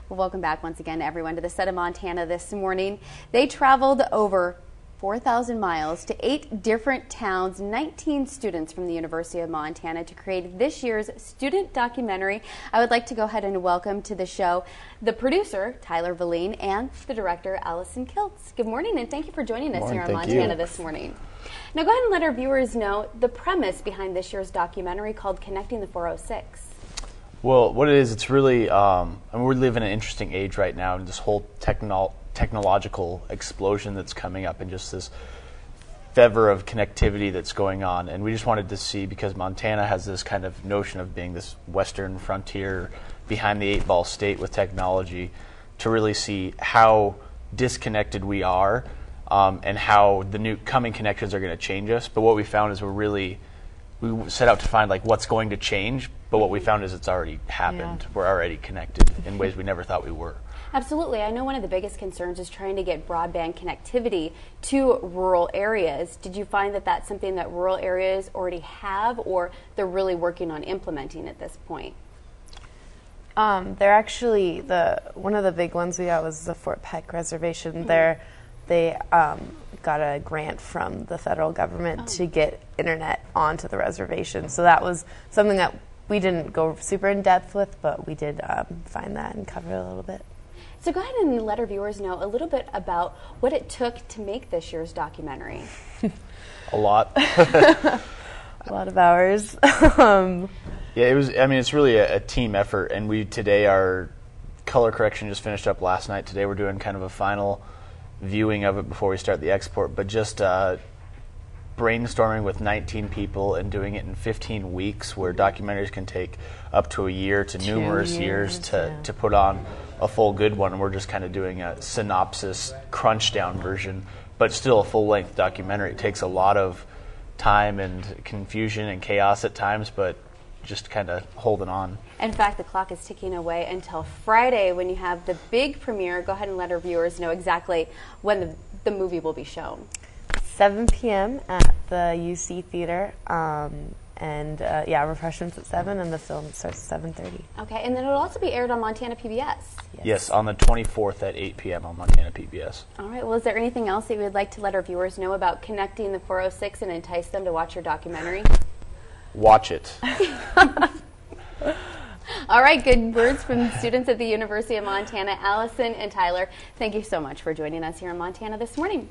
Well, welcome back once again, everyone, to the set of Montana this morning. They traveled over 4,000 miles to 8 different towns, 19 students from the University of Montana to create this year's student documentary. I would like to go ahead and welcome to the show the producer, Tyler Valine, and the director, Allison Kiltz. Good morning, and thank you for joining us here on Montana this morning. Now go ahead and let our viewers know the premise behind this year's documentary called Connecting the 406. Well, what it is, it's really, I mean, we live in an interesting age right now, and this whole technological explosion that's coming up and just this fever of connectivity that's going on. And we just wanted to see, because Montana has this kind of notion of being this western frontier, behind the 8-ball state with technology, to really see how disconnected we are and how the new coming connections are going to change us. But what we found is we set out to find like what's going to change, but what we found is it's already happened. Yeah. We're already connected in ways we never thought we were. Absolutely. I know one of the biggest concerns is trying to get broadband connectivity to rural areas. Did you find that that's something that rural areas already have, or they're really working on implementing at this point? They're actually, one of the big ones we got was the Fort Peck Reservation. Mm-hmm. They got a grant from the federal government to get internet onto the reservation. So that was something that we didn't go super in depth with, but we did find that and cover it a little bit. So go ahead and let our viewers know a little bit about what it took to make this year's documentary. A lot. A lot of hours. Yeah, it was. I mean, it's really a team effort, and today our color correction just finished up last night. Today we're doing kind of a final viewing of it before we start the export, but just brainstorming with 19 people and doing it in 15 weeks, where documentaries can take up to a year to numerous years to put on a full good one. And we're just kind of doing a synopsis, crunch down version, but still a full-length documentary. It takes a lot of time and confusion and chaos at times, but just kind of holding on. In fact, the clock is ticking away until Friday when you have the big premiere. Go ahead and let our viewers know exactly when the movie will be shown. 7 p.m. at the UC Theater, yeah, refreshments at 7, and the film starts at 7:30. Okay, and then it'll also be aired on Montana PBS. Yes, on the 24th at 8 p.m. on Montana PBS. All right, well, is there anything else that you would like to let our viewers know about Connecting the 406 and entice them to watch your documentary? Watch it. All right, good words from students at the University of Montana. Allison and Tyler, thank you so much for joining us here in Montana this morning.